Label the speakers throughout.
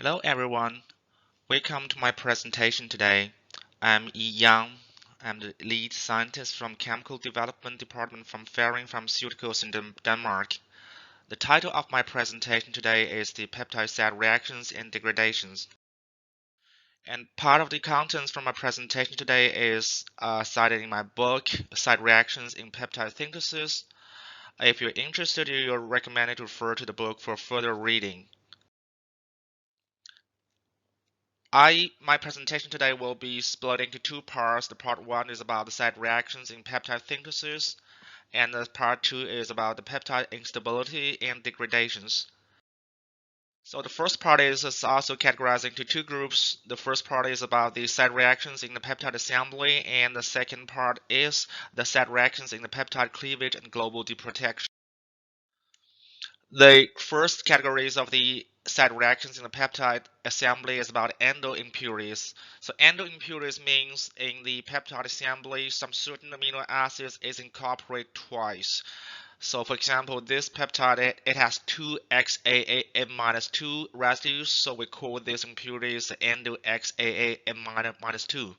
Speaker 1: Hello everyone, welcome to my presentation today. I'm Yi Yang. I'm the lead scientist from Chemical Development Department from Ferring Pharmaceuticals in Denmark. The title of my presentation today is the peptide side reactions and degradations. And part of the contents from my presentation today is cited in my book, Side Reactions in Peptide Synthesis. If you're interested, you're recommended to refer to the book for further reading. My presentation today will be split into two parts. The part one is about the side reactions in peptide synthesis, and the part two is about the peptide instability and degradations. So the first part is also categorized into two groups. The first part is about the side reactions in the peptide assembly, and the second part is the side reactions in the peptide cleavage and global deprotection. The first categories of the side reactions in the peptide assembly is about endo impurities. So endo impurities means in the peptide assembly, some certain amino acids is incorporated twice. So for example, this peptide, it has two XAAM-2 residues, so we call this impurities endo XAAM-2.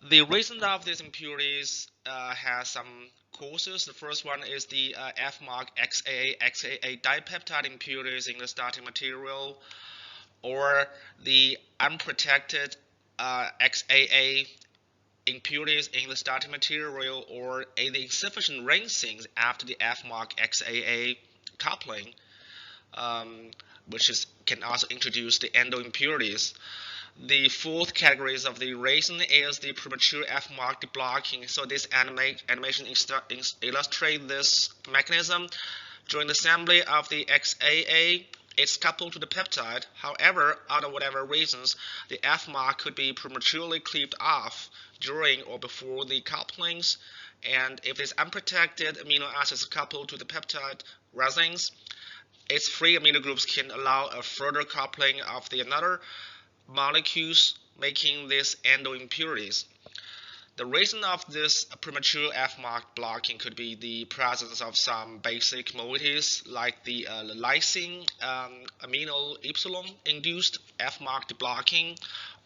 Speaker 1: The reason of these impurities has some causes. The first one is the F-mark XAA dipeptide impurities in the starting material, or the unprotected XAA impurities in the starting material, or the insufficient rinsing after the F-mark XAA coupling, can also introduce the endo impurities. The fourth category of the reason is the premature F-mark deblocking. So this animation illustrates this mechanism. During the assembly of the XAA, it's coupled to the peptide. However, out of whatever reasons, the F-mark could be prematurely cleaved off during or before the couplings. And if this unprotected amino acid is coupled to the peptide resins, its free amino groups can allow a further coupling of the another molecules, making these endo impurities. The reason of this premature F-mark blocking could be the presence of some basic moieties like the lysine amino epsilon induced F-mark blocking,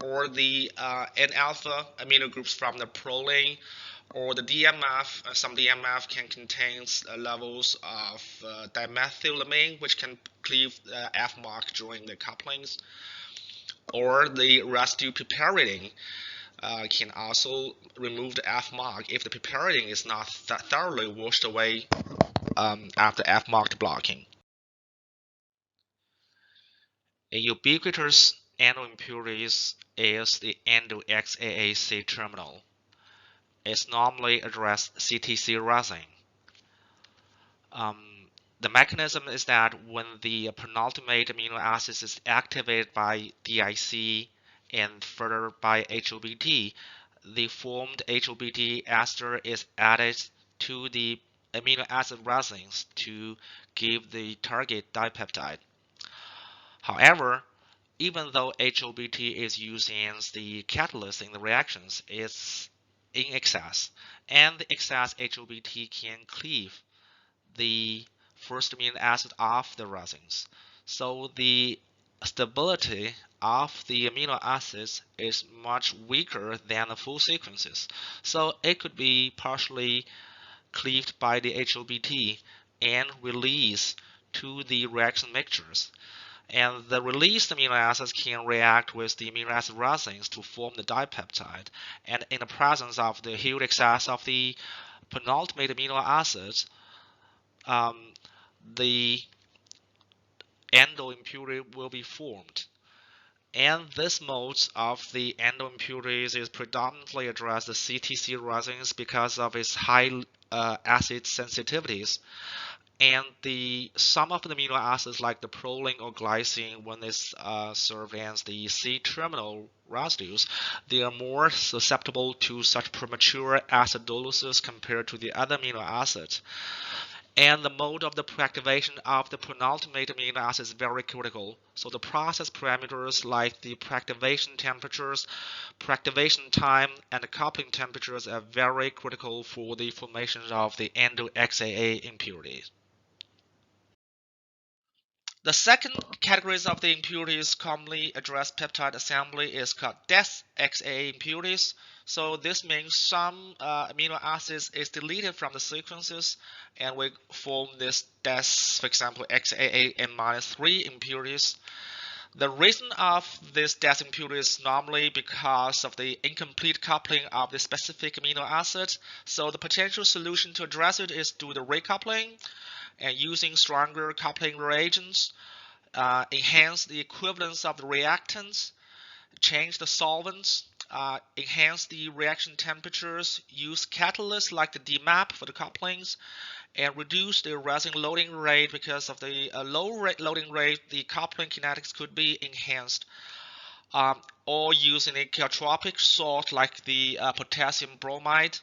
Speaker 1: or the N-alpha amino groups from the proline, or the DMF. Some DMF can contain levels of dimethylamine, which can cleave F-mark during the couplings, or the residue piperidine can also remove the F-mark if the piperidine is not thoroughly washed away after F-mark blocking. A ubiquitous endo impurities is the endo-XAA C-terminal. It's normally addressed CTC resin. The mechanism is that when the penultimate amino acid is activated by DIC and further by HOBT, the formed HOBT ester is added to the amino acid resins to give the target dipeptide. However, even though HOBT is used as the catalyst in the reactions, it's in excess, and the excess HOBT can cleave the first amino acid off the resins. So the stability of the amino acids is much weaker than the full sequences. So it could be partially cleaved by the HOBT and released to the reaction mixtures. And the released amino acids can react with the amino acid resins to form the dipeptide. And in the presence of the huge excess of the penultimate amino acids, the endo impurity will be formed. And this mode of the endo impurities is predominantly addressed the CTC resins because of its high acid sensitivities. And some of the amino acids like the proline or glycine, when it's served as the C-terminal residues, they are more susceptible to such premature acidolysis compared to the other amino acids. And the mode of the preactivation of the penultimate amino acid is very critical. So the process parameters like the preactivation temperatures, preactivation time, and the coupling temperatures are very critical for the formation of the endo-XAA impurities. The second categories of the impurities commonly addressed peptide assembly is called DESXAA impurities. So this means some amino acids is deleted from the sequences, and we form this DES, for example, XAA N-3 impurities. The reason of this DES impurity is normally because of the incomplete coupling of the specific amino acid. So the potential solution to address it is do the recoupling and using stronger coupling reagents, enhance the equivalence of the reactants, change the solvents, enhance the reaction temperatures, use catalysts like the DMAP for the couplings, and reduce the resin loading rate. Because of the low loading rate, the coupling kinetics could be enhanced. Or using a chaotropic salt like the potassium bromide,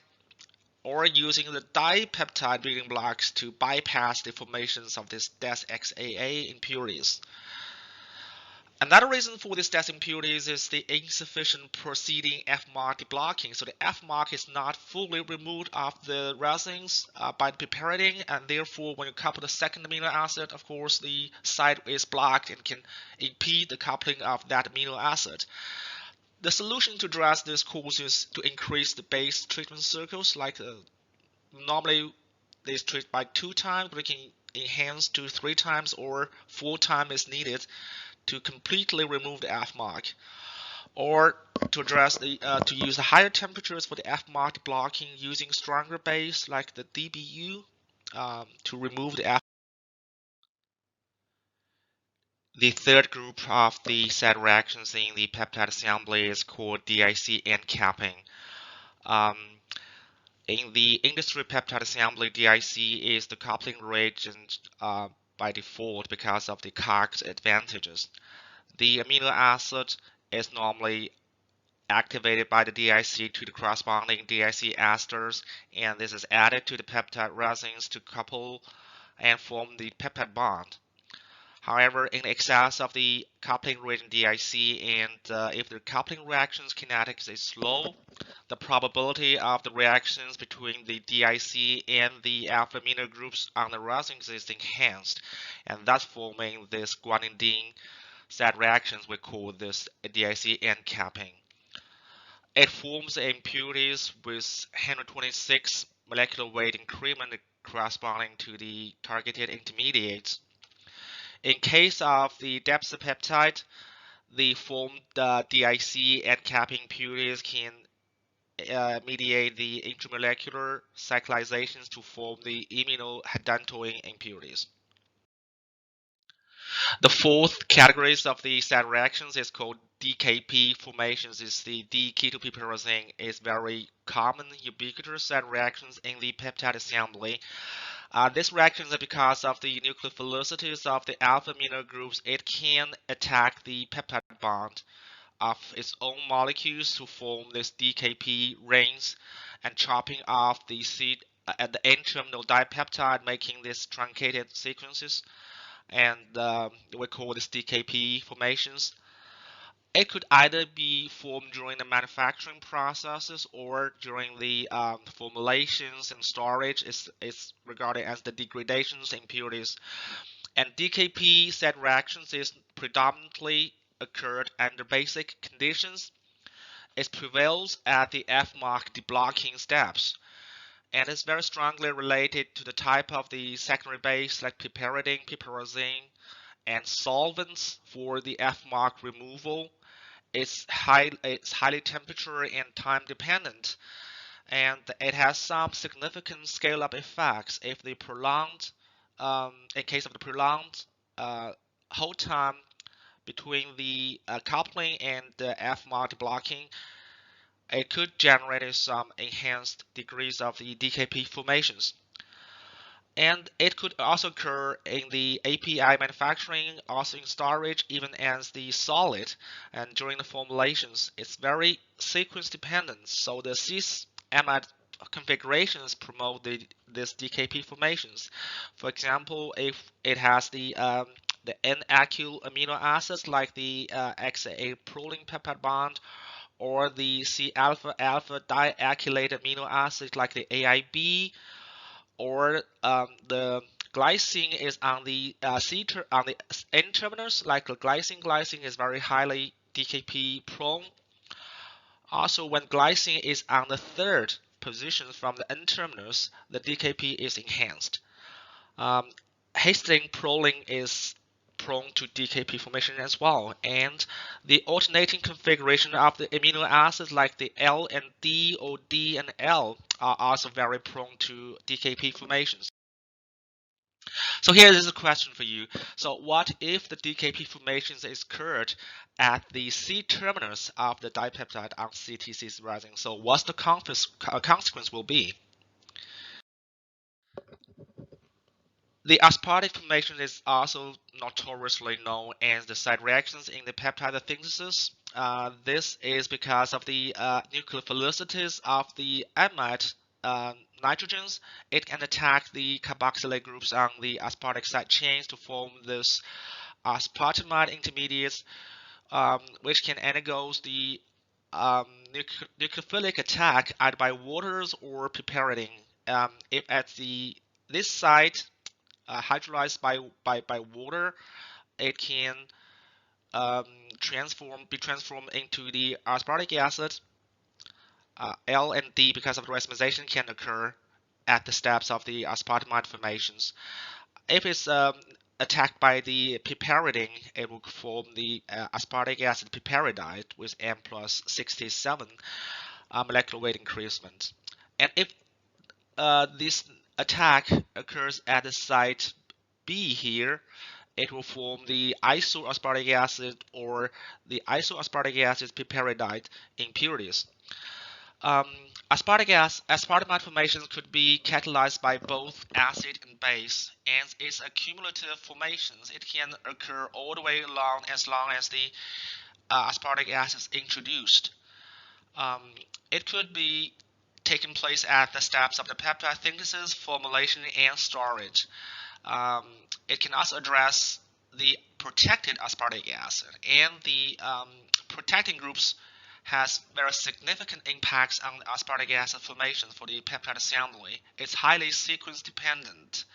Speaker 1: or using the dipeptide building blocks to bypass the formations of these DESXAA impurities. Another reason for these DES impurities is the insufficient preceding F-mark deblocking. So the F-mark is not fully removed of the resins by the piperiding, and therefore when you couple the second amino acid, of course the site is blocked and can impede the coupling of that amino acid. The solution to address this cause is to increase the base treatment circles. Like normally they treat by 2 times, but we can enhance to 3 times or 4 times is needed to completely remove the F-mark, or to address to use the higher temperatures for the F-mark blocking using stronger base like the DBU to remove the F. The third group of the set reactions in the peptide assembly is called DIC end capping. Um, in the industry peptide assembly, DIC is the coupling reagent by default because of the COGS advantages. The amino acid is normally activated by the DIC to the corresponding DIC esters, and this is added to the peptide resins to couple and form the peptide bond. However, in excess of the coupling reagent DIC, and if the coupling reactions kinetics is low, the probability of the reactions between the DIC and the alpha amino groups on the resins is enhanced, and thus forming this guanidine set reactions. We call this DIC end capping. It forms impurities with 126 molecular weight increment corresponding to the targeted intermediates. In case of the depsipeptide, the formed DIC and capping impurities can mediate the intramolecular cyclizations to form the iminohadantoin impurities. The fourth categories of the side reactions is called DKP formations. Is the D-ketopyrazine is very common, ubiquitous side reactions in the peptide assembly. These reactions are because of the nucleophilicity of the alpha amino groups. It can attack the peptide bond of its own molecules to form this DKP rings, and chopping off the seed at the end-terminal dipeptide, making these truncated sequences, and we call this DKP formations. It could either be formed during the manufacturing processes or during the formulations and storage. It's regarded as the degradations impurities. And DKP set reactions is predominantly occurred under basic conditions. It prevails at the F-mark deblocking steps, and is very strongly related to the type of the secondary base like piperidine, piperazine, and solvents for the F-mark removal. It's highly temperature and time dependent, and it has some significant scale-up effects if the prolonged, in case of the prolonged hold time between the coupling and the F-mark blocking, it could generate some enhanced degrees of the DKP formations. And it could also occur in the API manufacturing, also in storage, even as the solid. And during the formulations, it's very sequence dependent. So the cis amide configurations promote this DKP formations. For example, if it has the N-acyl amino acids like the XAA proline peptide bond, or the C-alpha alpha diacylated amino acids like the AIB, or the glycine is on the on the N terminus, like glycine is very highly DKP prone. Also, when glycine is on the third position from the N terminus, the DKP is enhanced. Histidine proline is prone to DKP formation as well, and the alternating configuration of the amino acids like the L and D or D and L are also very prone to DKP formations. So here is a question for you. So what if the DKP formations is occurred at the C terminus of the dipeptide on CTC's resin? So what's the consequence will be? The aspartic formation is also notoriously known as the side reactions in the peptide synthesis. This is because of the nucleophilicity of the amide nitrogens. It can attack the carboxylate groups on the aspartic side chains to form this aspartamide intermediates, which can undergo the nucleophilic attack either by waters or piperidine. If at this site hydrolyzed by water, it can be transformed into the aspartic acid. L and D, because of the racemization, can occur at the steps of the aspartamide formations. If it's attacked by the piperidine, it will form the aspartic acid piperidide with M plus 67 molecular weight increasement. And if this attack occurs at the site B here, it will form the isoaspartic acid or the isoaspartic acid piperidide impurities. Aspartamide formations could be catalyzed by both acid and base, and its accumulative formations, it can occur all the way along as long as the aspartic acid is introduced. It could be taking place at the steps of the peptide synthesis, formulation, and storage. It can also address the protected aspartic acid, and the protecting groups has very significant impacts on the aspartic acid formation for the peptide assembly. It's highly sequence dependent.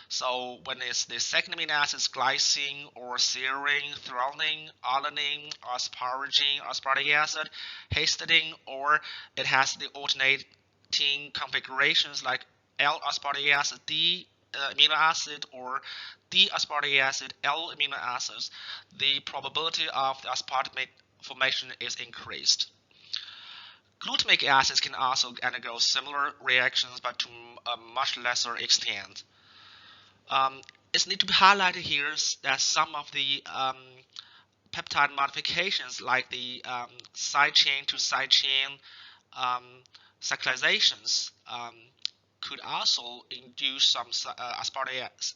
Speaker 1: So when it's the second amino acids, glycine or serine, threonine, alanine, asparagine, aspartic acid, histidine, or it has the alternating configurations like L-aspartic acid, D amino acid, or D-aspartic acid, L amino acids, the probability of the aspartate formation is increased. Glutamic acids can also undergo similar reactions, but to a much lesser extent. It's need to be highlighted here that some of the peptide modifications, like the side chain to side chain cyclizations, could also induce some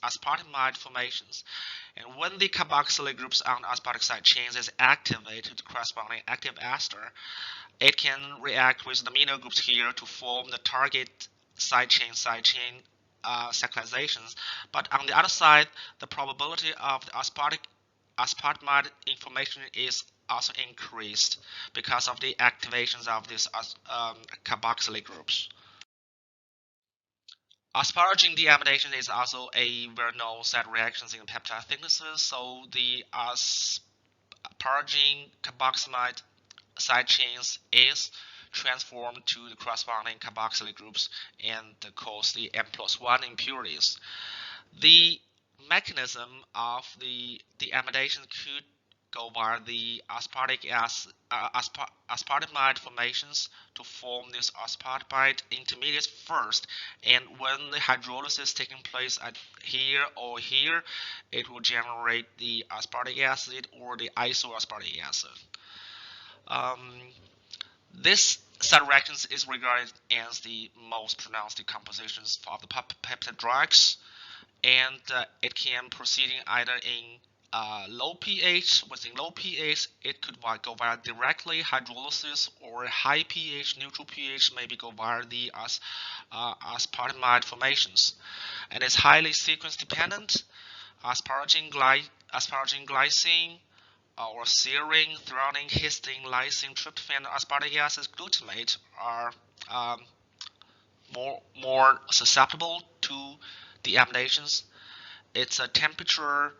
Speaker 1: aspartamide formations. And when the carboxylate groups on the aspartic side chains is activated, corresponding active ester, it can react with the amino groups here to form the target side chain cyclizations. But on the other side, the probability of the aspartamide information is also increased because of the activations of these carboxylate groups. Asparagine deamination is also a well-known side reaction in peptide synthesis. So the asparagine carboxamide side chains is transformed to the corresponding carboxylate groups and cause the M+1 impurities. The mechanism of the deamination could go via the aspartamide formations to form these aspartamide intermediates first, and when the hydrolysis is taking place at here or here, it will generate the aspartic acid or the isoaspartic acid. This side reactions is regarded as the most pronounced decompositions of the peptide drugs, and it can proceed either in low pH. Within low pH, it could go via directly hydrolysis, or high pH, neutral pH, maybe go via the aspartamide formations. And it's highly sequence dependent. Asparagine glycine, or serine, threonine, histidine, lysine, tryptophan, aspartic acid, glutamate are more susceptible to deaminations. It's a temperature,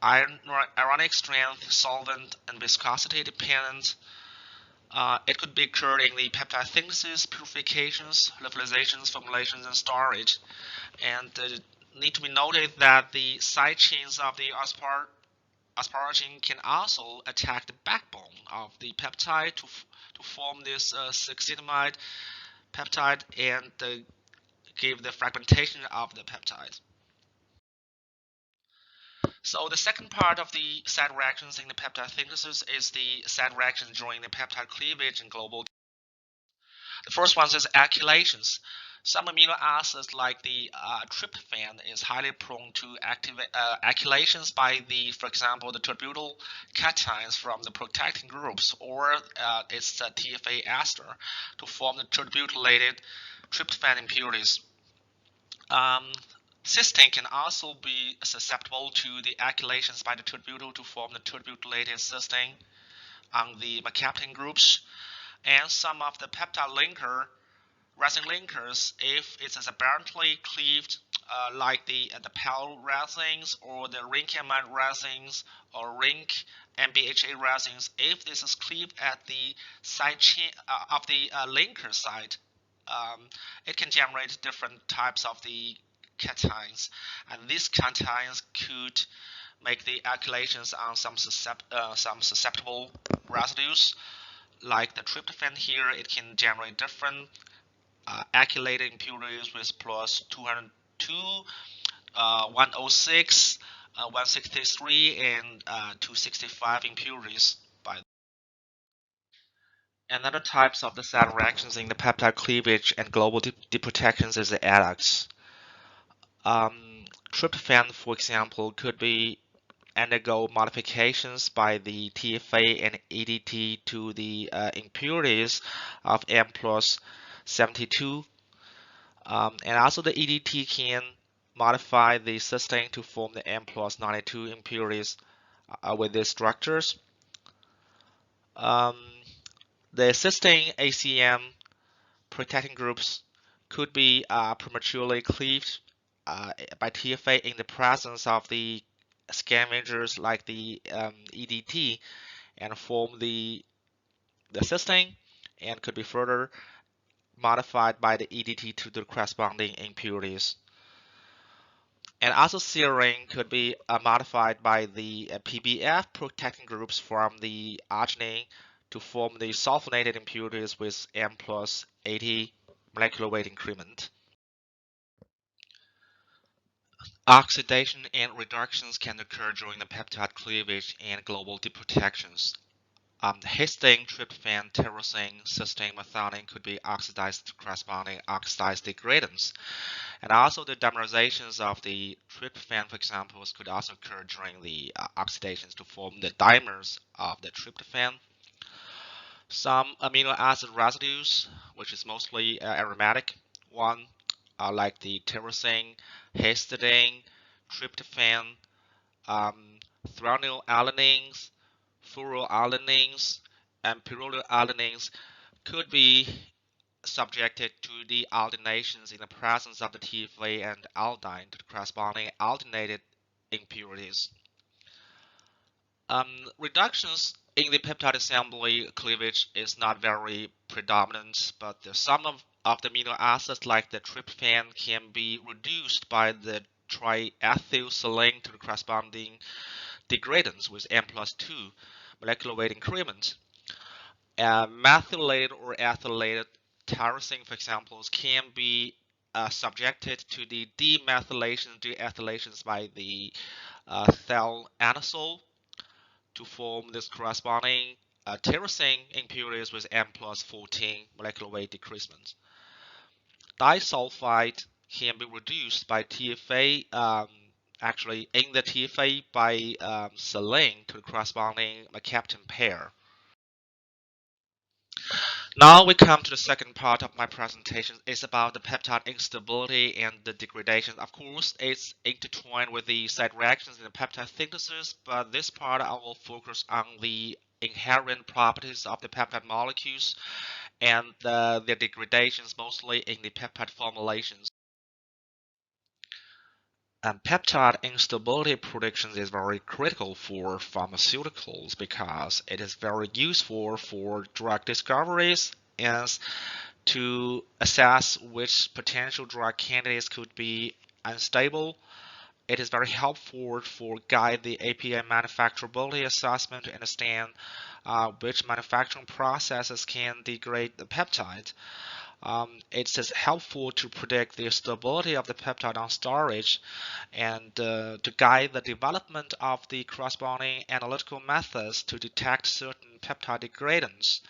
Speaker 1: ionic strength, solvent, and viscosity dependent. It could be occurred in the peptide synthesis, purifications, lyophilizations, formulations, and storage. And need to be noted that the side chains of the asparagine can also attack the backbone of the peptide to form this succinimide peptide and give the fragmentation of the peptide. So the second part of the side reactions in the peptide synthesis is the side reactions during the peptide cleavage and global. The first one is alkylations. Some amino acids like the tryptophan is highly prone to alkylations by for example, the terbutyl cations from the protecting groups or its TFA ester to form the terbutylated tryptophan impurities. Cysteine can also be susceptible to the alkylations by the terbutyl to form the terbutylated cysteine on the mercaptan groups, and some of the peptide resin linkers, if it is apparently cleaved, like the PAL resins or the ring-amide resins or ring MBHA resins, if this is cleaved at the side chain of the linker side, it can generate different types of the cations, and these cations could make the alkylations on some susceptible residues. Like the tryptophan here, it can generate different alkylated impurities with plus 202, 106, 163, and 265 impurities. Another types of the side reactions in the peptide cleavage and global deprotections is the adducts. Tryptophan, for example, could be undergo modifications by the TFA and ADT to the impurities of M plus 72. And also the ADT can modify the cysteine to form the M plus 92 impurities with these structures. The cysteine ACM protecting groups could be prematurely cleaved by TFA in the presence of the scavengers like the EDT and form the cysteine, and could be further modified by the EDT to the corresponding impurities. And also serine could be modified by the PBF protecting groups from the arginine to form the sulfonated impurities with M plus 80 molecular weight increment. Oxidation and reductions can occur during the peptide cleavage and global deprotections. Histine, tryptophan, tyrosine, cysteine, methionine could be oxidized to corresponding oxidized degradants. And also the dimerizations of the tryptophan, for example, could also occur during the oxidations to form the dimers of the tryptophan. Some amino acid residues, which is mostly aromatic one, like the tyrosine, histidine, tryptophan, threonylalanines, furanolalanines, and pyrolylalanines could be subjected to the aldenations in the presence of the TFA and aldine to the corresponding aldenated impurities. Reductions in the peptide assembly cleavage is not very predominant, but some of the amino acids like the tryptophan can be reduced by the triethylserine to the corresponding degradants with M plus 2 molecular weight increment. Methylated or ethylated tyrosine, for example, can be subjected to the deethylations by the thianosol to form this corresponding tyrosine impurities with M plus 14 molecular weight decreasement. Disulfide can be reduced by TFA, actually in the TFA by selene to the corresponding mercaptan pair. Now we come to the second part of my presentation. It's about the peptide instability and the degradation. Of course, it's intertwined with the side reactions in the peptide synthesis, but this part I will focus on the inherent properties of the peptide molecules and their degradations mostly in the peptide formulations. And peptide instability prediction is very critical for pharmaceuticals because it is very useful for drug discoveries and to assess which potential drug candidates could be unstable. It is very helpful for guide the API manufacturability assessment to understand which manufacturing processes can degrade the peptide. It's helpful to predict the stability of the peptide on storage and to guide the development of the corresponding analytical methods to detect certain peptide degradants.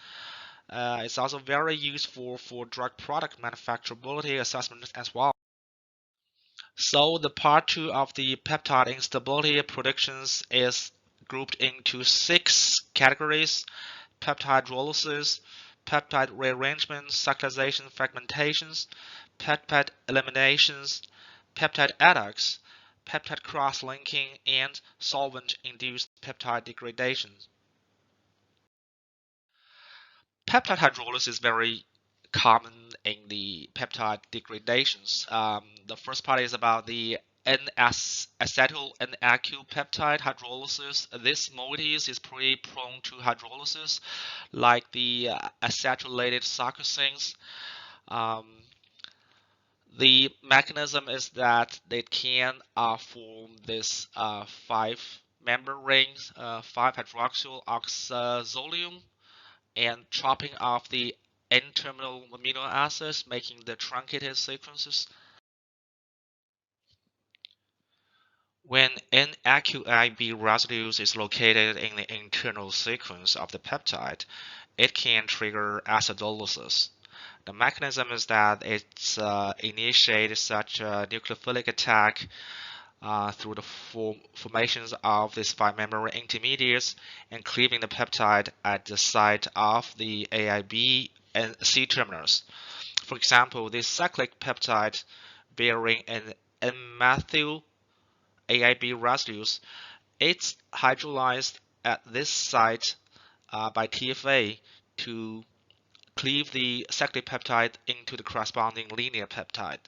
Speaker 1: It's also very useful for drug product manufacturability assessment as well. So the part 2 of the peptide instability predictions is grouped into 6 categories: peptide hydrolysis, peptide rearrangements, cyclization fragmentations, peptide eliminations, peptide adducts, peptide cross-linking, and solvent-induced peptide degradation. Peptide hydrolysis is very common in the peptide degradations. The first part is about the N-acetyl N-acyl peptide hydrolysis. This moiety is pretty prone to hydrolysis, like the acetylated sarcosines. Um, the mechanism is that they can form this 5-member rings, 5-hydroxyl oxazolium, and chopping off the N-terminal amino acids, making the truncated sequences. When N-AQIB residues is located in the internal sequence of the peptide, it can trigger acidolysis. The mechanism is that it initiates such a nucleophilic attack through the formations of these 5-member intermediates and cleaving the peptide at the site of the AIB and C terminus. For example, this cyclic peptide bearing an N-methyl AIB residues, it's hydrolyzed at this site by TFA to cleave the cyclic peptide into the corresponding linear peptide.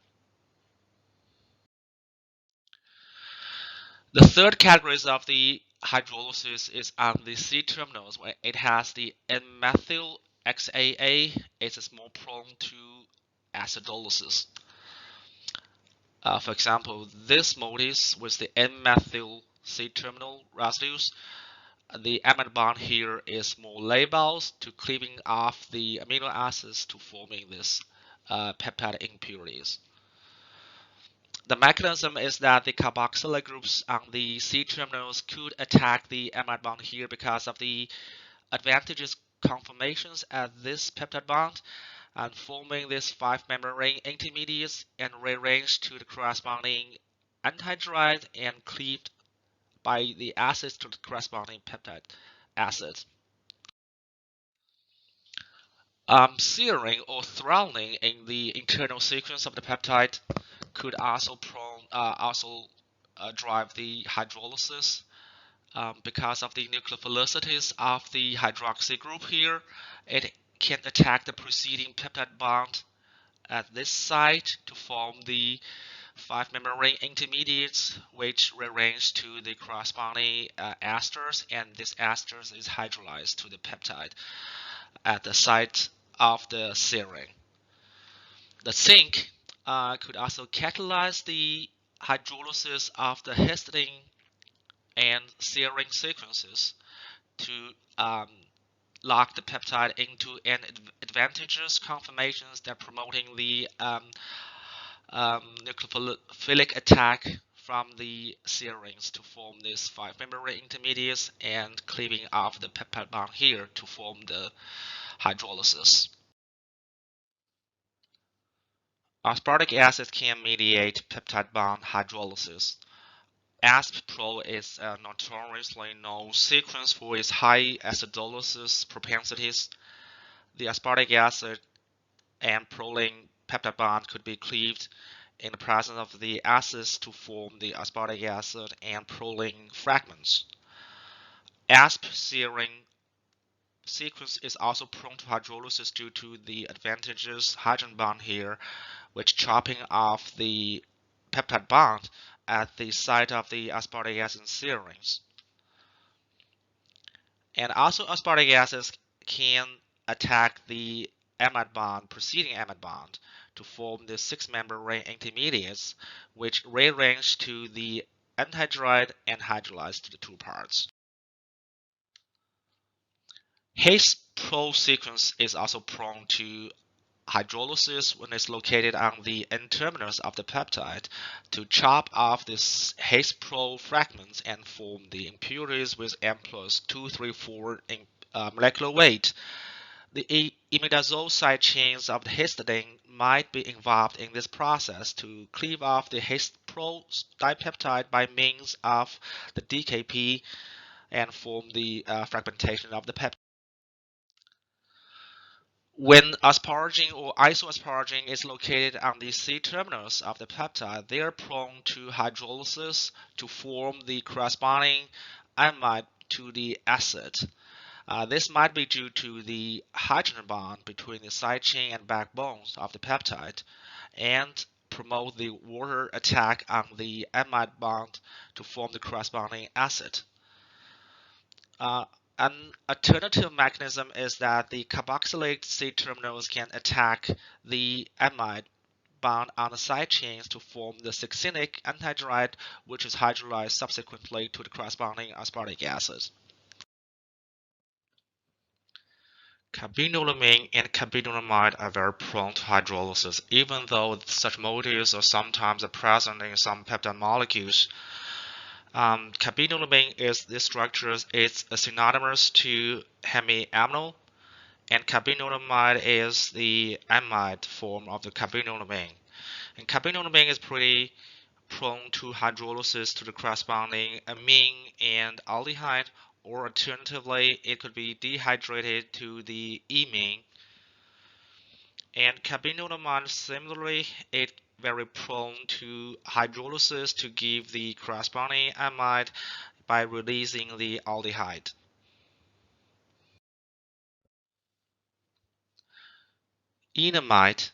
Speaker 1: The third category of the hydrolysis is on the C terminals, where it has the N-methyl XAA. It's more prone to acidolysis. For example, this motif with the N-methyl C terminal residues, the amide bond here is more labile to cleaving off the amino acids to forming this peptide impurities. The mechanism is that the carboxylic groups on the C terminals could attack the amide bond here because of the advantageous conformations at this peptide bond and forming these 5-member ring intermediates and rearranged to the corresponding anhydride and cleaved by the acids to the corresponding peptide acids. Searing or throttling in the internal sequence of the peptide could also drive the hydrolysis because of the nucleophilicity of the hydroxy group here. It can attack the preceding peptide bond at this site to form the 5-member ring intermediates, which rearrange to the corresponding esters, and this esters is hydrolyzed to the peptide at the site of the serine. The zinc could also catalyze the hydrolysis of the histidine and serine sequences to lock the peptide into an advantageous conformations that promoting the nucleophilic attack from the serines to form these 5-member intermediates and cleaving off the peptide bond here to form the hydrolysis. Aspartic acid can mediate peptide bond hydrolysis. AsP-Pro is a notoriously known sequence for its high acidolysis propensities. The aspartic acid and proline peptide bond could be cleaved in the presence of the acids to form the aspartic acid and proline fragments. Asp-serine sequence is also prone to hydrolysis due to the advantageous hydrogen bond here, which chopping off the peptide bond at the site of the aspartic acid serines. And also aspartic acids can attack the amide bond, preceding amide bond, to form the 6-member ring intermediates, which rearrange to the anhydride and hydrolyze to the 2 parts. His pro sequence is also prone to hydrolysis when it's located on the N-terminus of the peptide to chop off these His pro fragments and form the impurities with M plus 234 in molecular weight. The imidazole side chains of the histidine might be involved in this process to cleave off the His pro dipeptide by means of the DKP and form the fragmentation of the peptide. When asparagine or isoasparagine is located on the C-terminus of the peptide, they are prone to hydrolysis to form the corresponding amide to the acid. This might be due to the hydrogen bond between the side chain and backbones of the peptide and promote the water attack on the amide bond to form the corresponding acid. An alternative mechanism is that the carboxylate C-terminals can attack the amide bound on the side chains to form the succinic anhydride, which is hydrolyzed subsequently to the corresponding aspartic acid. Carbinolamine and carbinolamide are very prone to hydrolysis, even though such moieties are sometimes present in some peptide molecules. Carbinolamine is this structure is synonymous to hemiaminal, and carbinolamide is the amide form of the carbinolamine. And carbinolamine is pretty prone to hydrolysis to the corresponding amine and aldehyde, or alternatively, it could be dehydrated to the imine. And carbinolamide, similarly, it very prone to hydrolysis to give the corresponding amide by releasing the aldehyde. Enamide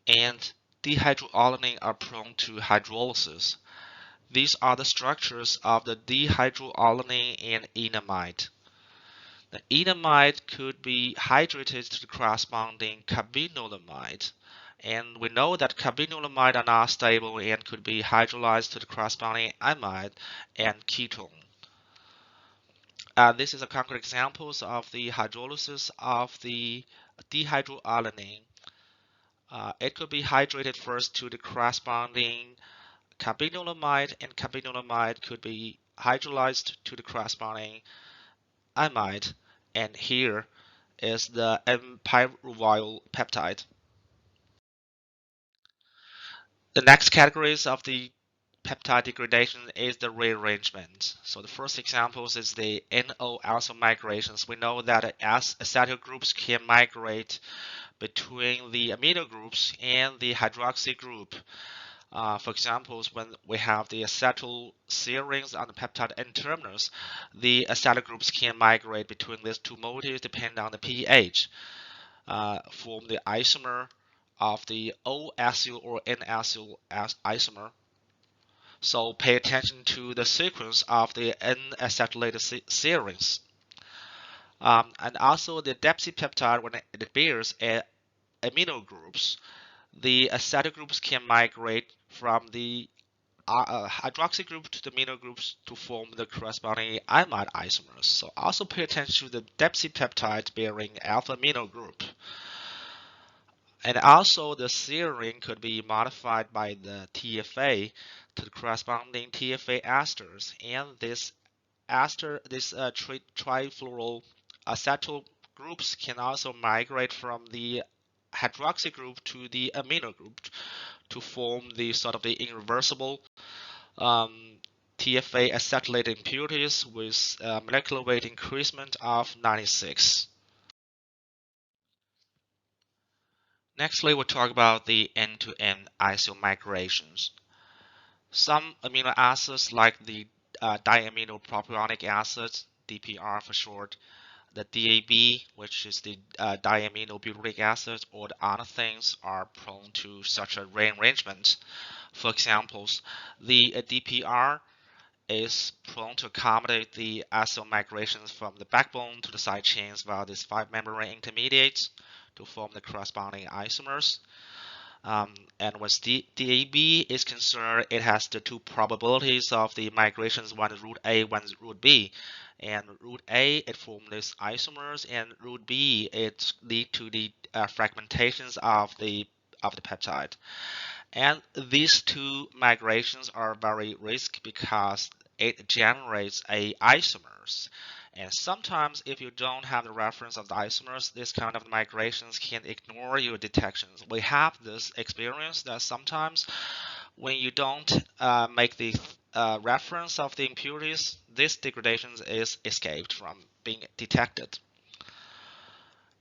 Speaker 1: and dihydroalanine are prone to hydrolysis. These are the structures of the dihydroalanine and enamide. The enamide could be hydrated to the corresponding carbinolamide, and we know that carbinolamide are not stable and could be hydrolyzed to the corresponding amide and ketone. This is a concrete examples of the hydrolysis of the dihydroalanine. It could be hydrated first to the corresponding carbinolamide, and carbinolamide could be hydrolyzed to the corresponding amide, and here is the M-pyruvyl peptide. The next categories of the peptide degradation is the rearrangement. So the first examples is the NO-alkyl migrations. We know that acetyl groups can migrate between the amino groups and the hydroxy group. For example, when we have the acetyl serines on the peptide N-terminus, the acetyl groups can migrate between these two moieties depending on the pH, form the isomer of the O-acyl or N-acyl isomer. So pay attention to the sequence of the N-acetylated serines. And also the deoxypeptide, when it bears amino groups, the acetyl groups can migrate from the hydroxy group to the amino groups to form the corresponding amide isomers. So also pay attention to the deoxypeptide bearing alpha amino group. And also the serine could be modified by the TFA to the corresponding TFA esters, and this trifluoral acetyl groups can also migrate from the hydroxy group to the amino group to form the sort of the irreversible TFA acetylated impurities with molecular weight increasement of 96. Nextly, we'll talk about the end-to-end iso migrations. Some amino acids like the diaminopropionic acids, DPR for short, the DAB, which is the diaminobutyric acid, or the other things are prone to such a rearrangement. For examples, the DPR is prone to accommodate the acyl migrations from the backbone to the side chains via these 5-membrane intermediates to form the corresponding isomers. And when DAB is concerned, it has the two probabilities of the migrations, one is root A, one is root B. And root A, it forms these isomers, and root B, it lead to the fragmentations of the peptide. And these two migrations are very risky because it generates a isomers. And sometimes if you don't have the reference of the isomers, this kind of migrations can ignore your detections. We have this experience that sometimes when you don't make the reference of the impurities, this degradation is escaped from being detected.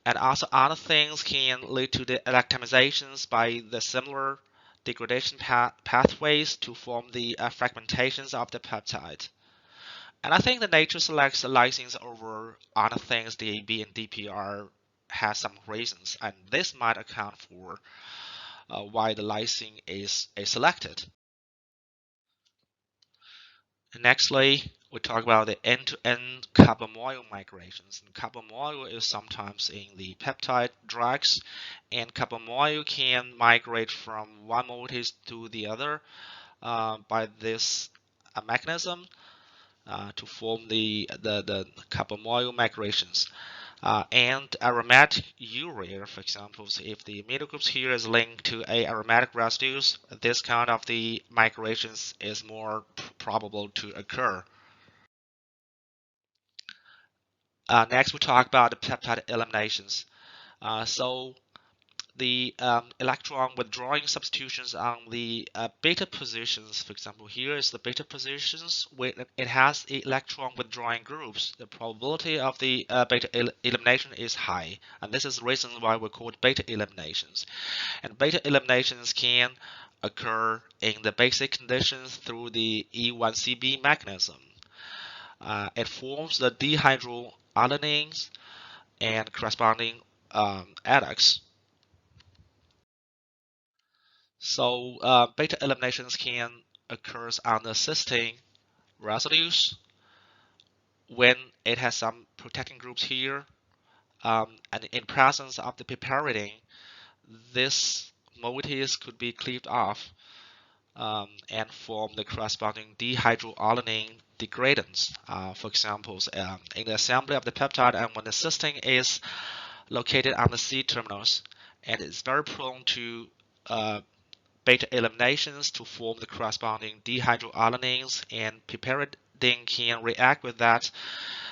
Speaker 1: And also other things can lead to the electromizations by the similar degradation pathways to form the fragmentations of the peptide. And I think the nature selects the lysines over other things, DAB and DPR has some reasons, and this might account for why the lysine is selected. Nextly, we talk about the end-to-end carbamoyl migrations. And carbamoyl is sometimes in the peptide drugs, and carbamoyl can migrate from one moiety to the other by this mechanism to form the carbamoyl migrations. And aromatic urea, for example, if the amino groups here is linked to a aromatic residues, this kind of the migrations is more probable to occur. Next, we talk about the peptide eliminations. So the electron withdrawing substitutions on the beta positions, for example, here is the beta positions where it has electron withdrawing groups. The probability of the beta elimination is high, and this is the reason why we call it beta eliminations. And beta eliminations can occur in the basic conditions through the E1CB mechanism. It forms the dihydroalanines and corresponding adducts. So beta eliminations can occur on the cysteine residues when it has some protecting groups here, and in presence of the piperidine, this moieties could be cleaved off and form the corresponding dihydroalanine degradants. For example, in the assembly of the peptide, and when the cysteine is located on the C terminus, and it's very prone to beta eliminations to form the corresponding dihydroalanines, and piperidine can react with that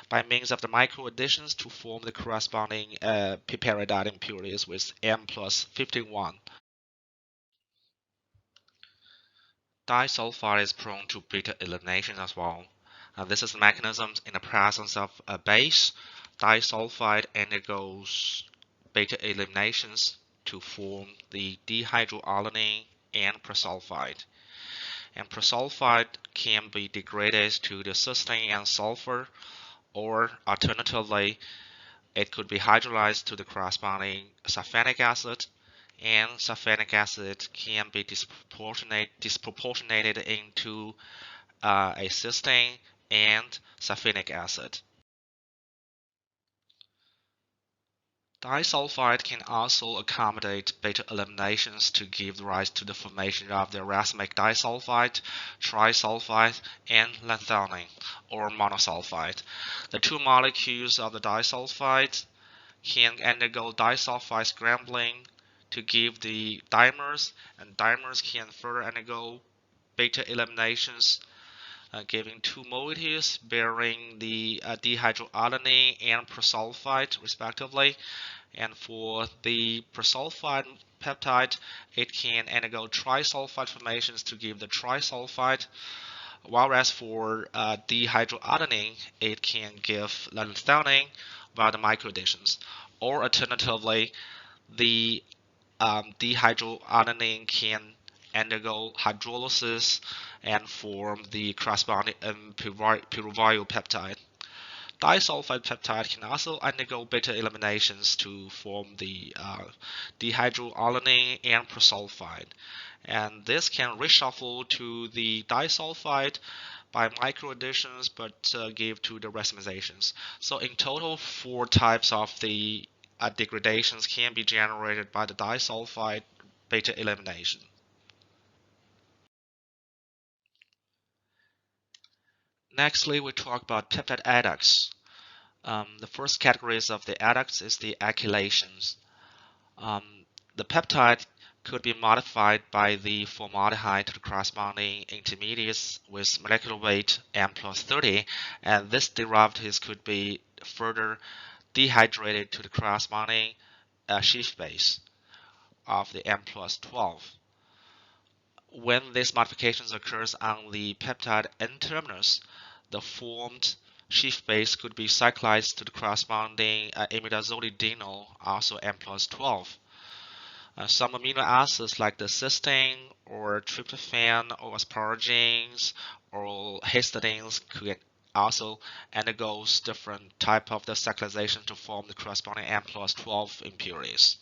Speaker 1: by means of the micro additions to form the corresponding piperidine impurities with M plus 51. Disulfide is prone to beta elimination as well. This is the mechanism in the presence of a base. Disulfide undergoes beta eliminations to form the dihydroalanine and prosulfide. And prosulfide can be degraded to the cysteine and sulfur, or alternatively, it could be hydrolyzed to the corresponding sulfanic acid, and sulfanic acid can be disproportionated into a cysteine and sulfanic acid. Disulfide can also accommodate beta eliminations to give rise to the formation of the racemic disulfide, trisulfide, and lanthanide, or monosulfide. The two molecules of the disulfide can undergo disulfide scrambling to give the dimers, and dimers can further undergo beta eliminations, giving two moieties bearing the dihydroalanine and prosulfide respectively. And for the prosulfide peptide, it can undergo trisulfide formations to give the trisulfide, whereas for dihydroalanine, it can give lanthanine via the microadditions. Or alternatively, the dihydroalanine can undergo hydrolysis and form the corresponding pyruvyl peptide. disulfide peptide can also undergo beta eliminations to form the dehydroalanine and prosulfide. And this can reshuffle to the disulfide by micro additions, but give to the racemizations. So in total, 4 types of the degradations can be generated by the disulfide beta elimination. Nextly, we talk about peptide adducts. The first categories of the adducts is the alkylations. The peptide could be modified by the formaldehyde to the corresponding intermediates with molecular weight M plus 30, and this derivatives could be further dehydrated to the corresponding sheaf base of the M plus 12. When these modifications occurs on the peptide N-terminus, the formed sheaf base could be cyclized to the corresponding imidazolidinyl, also M plus 12. Some amino acids like the cysteine or tryptophan or asparagines or histidines could also undergo different type of the cyclization to form the corresponding M plus 12 impurities.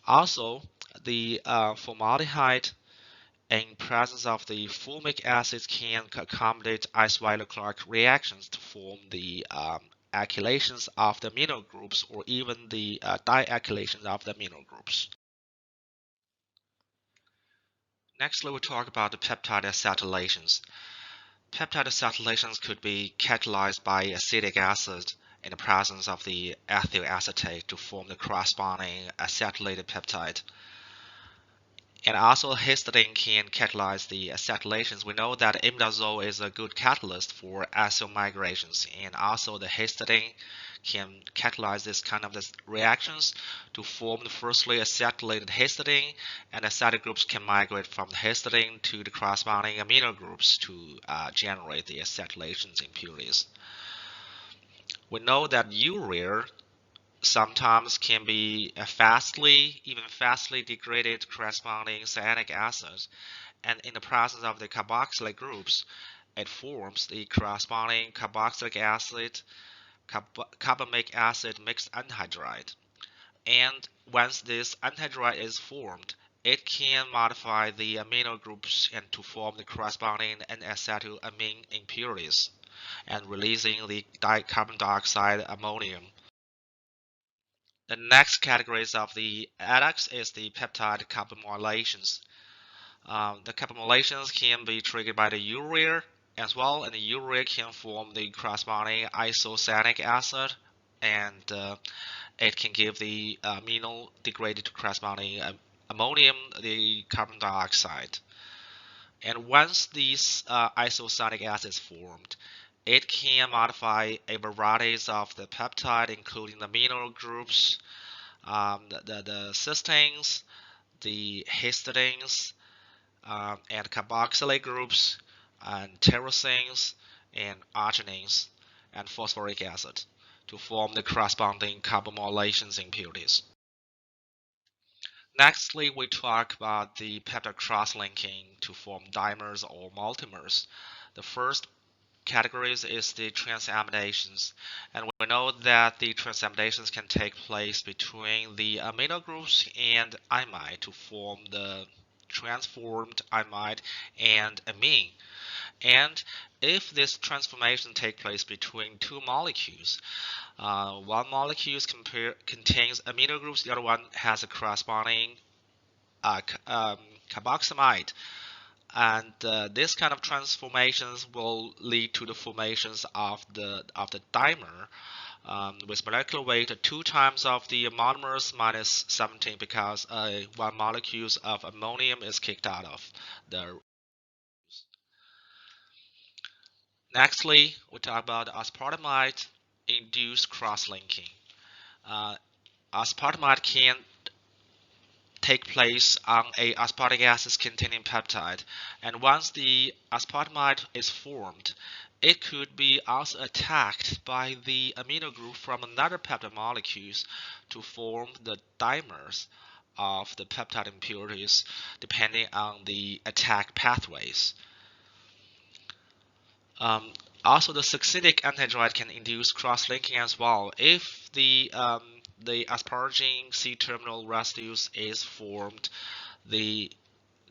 Speaker 1: Also, the formaldehyde in presence of the formic acids can accommodate Weiler-Clark reactions to form the alkylations of the amino groups or even the dialkylations of the amino groups. Next, we'll talk about the peptide acetylations. Peptide acetylations could be catalyzed by acetic acid in the presence of the ethyl acetate to form the corresponding acetylated peptide. And also histidine can catalyze the acetylations. We know that imidazole is a good catalyst for acyl migrations, and also the histidine can catalyze this kind of reactions to form firstly acetylated histidine, and acetic groups can migrate from the histidine to the corresponding amino groups to generate the acetylations impurities. We know that urea sometimes can be even fastly degraded corresponding cyanic acid, and in the presence of the carboxylate groups, it forms the corresponding carboxylic acid, carbamic acid mixed anhydride. And once this anhydride is formed, it can modify the amino groups and to form the corresponding N-acetylamine impurities, and releasing the carbon dioxide ammonium. The next categories of the adducts is the peptide carbamylations. The carbamylations can be triggered by the urea as well, and the urea can form the corresponding isocyanic acid, and it can give the amino degraded to corresponding ammonium, the carbon dioxide. And once these isocyanic acids formed, it can modify a variety of the peptide, including the amino groups, the cysteines, the histidines, and carboxylate groups, and tyrosines, and arginines, and phosphoric acid to form the corresponding carbamylations impurities. Nextly, we talk about the peptide cross-linking to form dimers or multimers. The first categories is the transaminations, and we know that the transaminations can take place between the amino groups and imide to form the transformed imide and amine. And if this transformation takes place between two molecules, one molecule contains amino groups, the other one has a corresponding carboxamide, and this kind of transformations will lead to the formations of the dimer with molecular weight 2 times of the monomers minus 17, because one molecule of ammonium is kicked out of the. Nextly, we talk about aspartamide induced cross-linking. Aspartamide can take place on a aspartic acid containing peptide, and once the aspartamide is formed, it could be also attacked by the amino group from another peptide molecules to form the dimers of the peptide impurities depending on the attack pathways. Also, the succinic antidrug can induce cross-linking as well. If the asparagine C-terminal residues is formed, the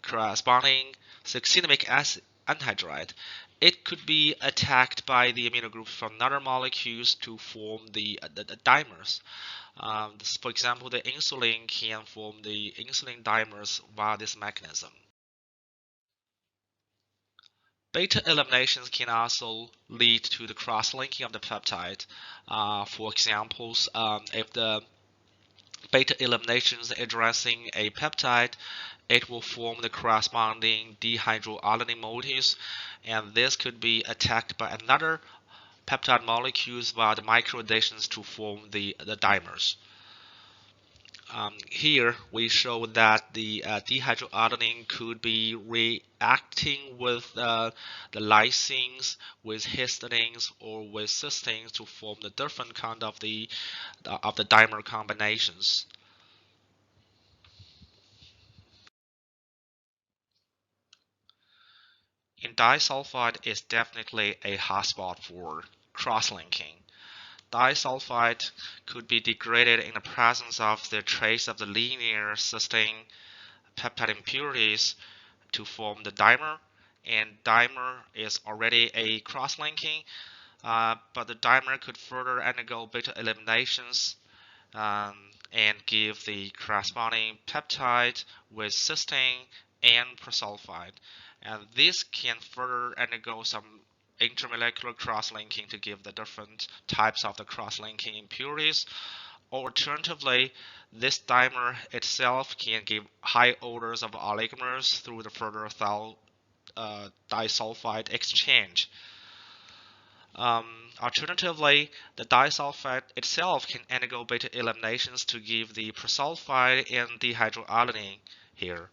Speaker 1: corresponding succinic acid antidrug, it could be attacked by the amino groups from other molecules to form the dimers. For example, the insulin can form the insulin dimers via this mechanism. Beta eliminations can also lead to the cross-linking of the peptide. For examples, if the beta eliminations addressing a peptide, it will form the corresponding dehydroalanine moieties, and this could be attacked by another peptide molecules via the microadditions to form the dimers. Here we show that the dehydroadenine could be reacting with the lysines, with histidines, or with cysteines to form the different kind of the dimer combinations. And disulfide is definitely a hotspot for cross-linking. Disulfide could be degraded in the presence of the trace of the linear cysteine peptide impurities to form the dimer, and dimer is already a cross-linking, but the dimer could further undergo beta eliminations and give the corresponding peptide with cysteine and prosulfide. And this can further undergo some intermolecular cross-linking to give the different types of the cross-linking impurities. Alternatively, this dimer itself can give high orders of oligomers through the further disulfide exchange. Alternatively, the disulfide itself can undergo beta eliminations to give the prosulfide and dehydroalanine here.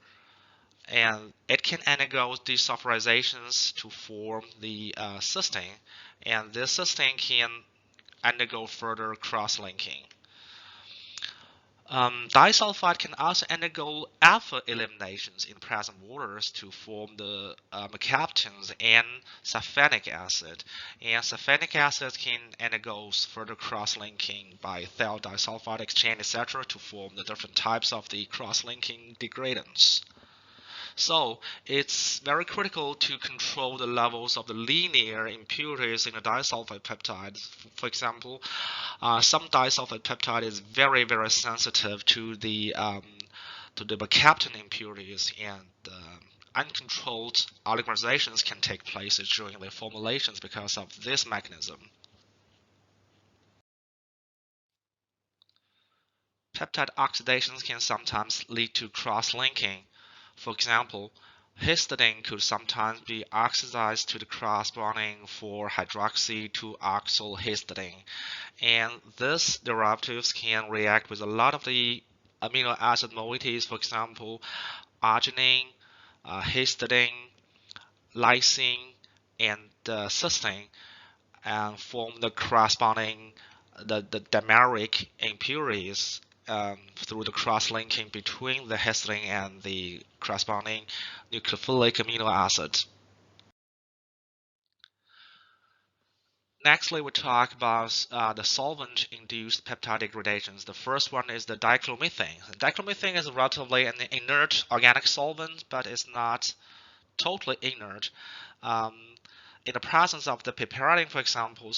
Speaker 1: And it can undergo desulfurizations to form the cysteine, and this cysteine can undergo further cross-linking. Disulfide can also undergo alpha eliminations in present waters to form the mercaptans and sulfanic acid. And sulfanic acid can undergo further cross-linking by thiol disulfide exchange, etc., to form the different types of the cross-linking degradants. So it's very critical to control the levels of the linear impurities in the disulfide peptides. For example, some disulfide peptide is very, very sensitive to the mercaptan impurities, and uncontrolled oligomerizations can take place during the formulations because of this mechanism. Peptide oxidations can sometimes lead to cross-linking. For example, histidine could sometimes be oxidized to the cross-bonding for hydroxy to oxyl histidine, and these derivatives can react with a lot of the amino acid moieties, for example, arginine, histidine, lysine, and cysteine, and form the corresponding the dimeric impurities through the cross-linking between the histidine and the corresponding nucleophilic amino acid. Nextly, we talk about the solvent-induced peptide degradations. The first one is the dichloromethane. Dichloromethane is relatively an inert organic solvent, but it's not totally inert. Um, in the presence of the piperidine, for example,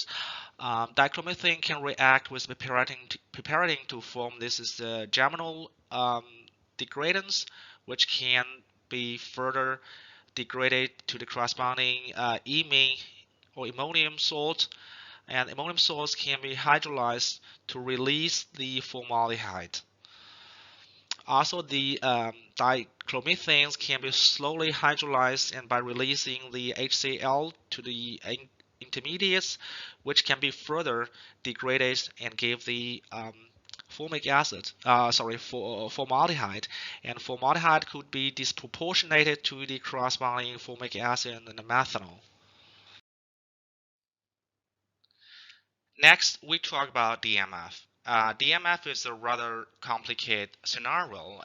Speaker 1: dichloromethane can react with piperidine to form this is the geminal degradants, which can be further degraded to the corresponding imine or ammonium salt, and ammonium salts can be hydrolyzed to release the formaldehyde. Also, the dichloromethanes can be slowly hydrolyzed and by releasing the HCl to the intermediates, which can be further degraded and give the formic acid, formaldehyde, and formaldehyde could be disproportionated to the corresponding formic acid and the methanol. Next, we talk about DMF. DMF is a rather complicated scenario.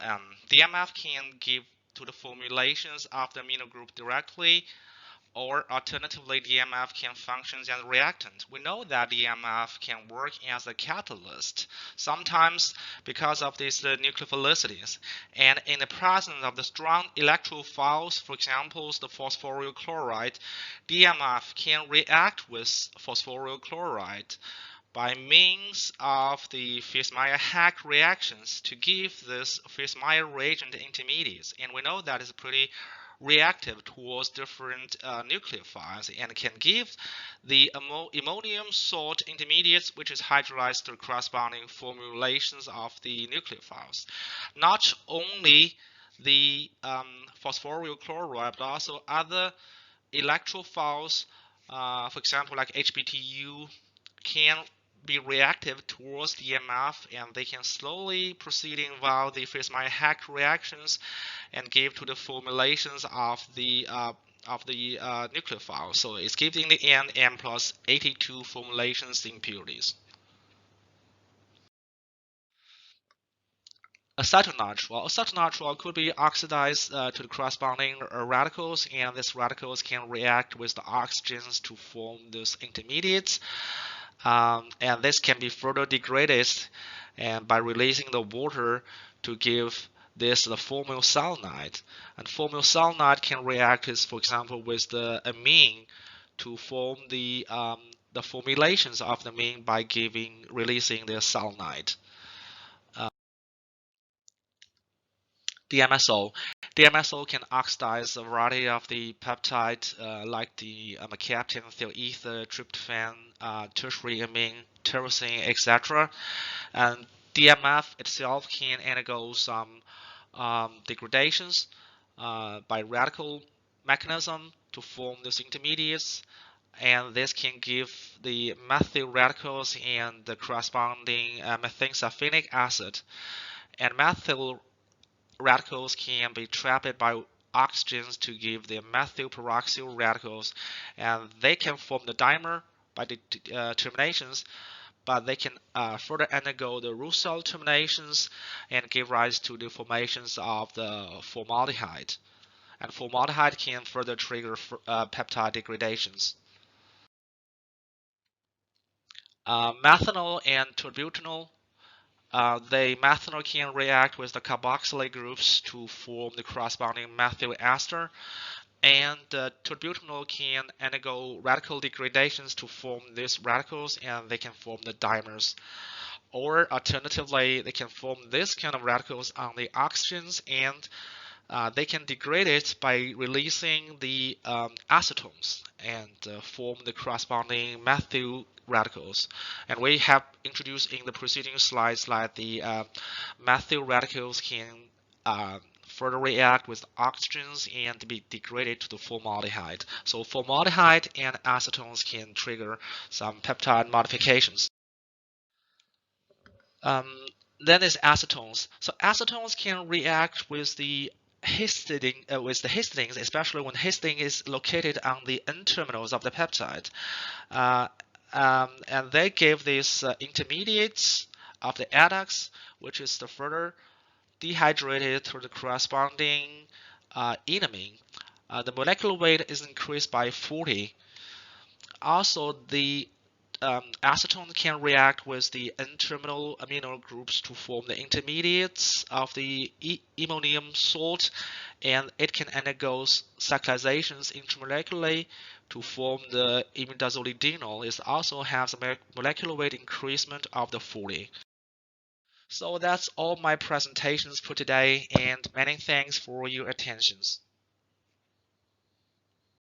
Speaker 1: DMF can give to the formulations of the amino group directly, Or alternatively, DMF can function as a reactant. We know that DMF can work as a catalyst, sometimes because of these nucleophilicity. And in the presence of the strong electrophiles, for example, the phosphoryl chloride, DMF can react with phosphoryl chloride by means of the Fils-Meyer-Hack reactions to give this Fils-Meyer reagent intermediates. And we know that is pretty reactive towards different nucleophiles and can give the ammonium salt intermediates, which is hydrolyzed to corresponding formulations of the nucleophiles. Not only the phosphoryl chloride, but also other electrophiles, for example, like HBTU, can be reactive towards DMF, and they can slowly proceeding via the Fils-Meyer-Hack reactions and give to the formulations of the nucleophile. So it's giving in the end M plus 82 formulations impurities. Acetonitrile could be oxidized to the corresponding radicals, and these radicals can react with the oxygens to form these intermediates. And this can be further degraded and by releasing the water to give this the formylsalnide. And formylsalnide can react, for example, with the amine to form the formulations of the amine by releasing the salnide. DMSO. DMSO can oxidize a variety of the peptides like the mercaptan, ether, tryptophan, tertiary amine, tyrosine, etc. And DMF itself can undergo some degradations by radical mechanism to form these intermediates, and this can give the methyl radicals and the corresponding methanesulfonic acid. And methyl radicals can be trapped by oxygens to give the methyl peroxyl radicals, and they can form the dimer by the terminations, but they can further undergo the Roussel terminations and give rise to the formations of the formaldehyde. And formaldehyde can further trigger peptide degradations. Methanol and tolbutanol. The methanol can react with the carboxylate groups to form the corresponding methyl ester, and tolbutanol can undergo radical degradations to form these radicals, and they can form the dimers. Or alternatively, they can form this kind of radicals on the oxygens, and they can degrade it by releasing the acetones and form the corresponding methyl radicals. And we have introduced in the preceding slides that the methyl radicals can further react with oxygens and be degraded to the formaldehyde. So formaldehyde and acetones can trigger some peptide modifications. Then is acetones. So acetones can react with the histidines, especially when histidine is located on the N-terminals of the peptide. And they give these intermediates of the adducts, which is the further dehydrated to the corresponding enamine. The molecular weight is increased by 40. Also, the acetone can react with the N-terminal amino groups to form the intermediates of the ammonium salt, and it can undergo cyclizations intermolecularly to form the imidazolidiol. It also has a molecular weight increasement of the 40. So that's all my presentations for today, and many thanks for your attentions.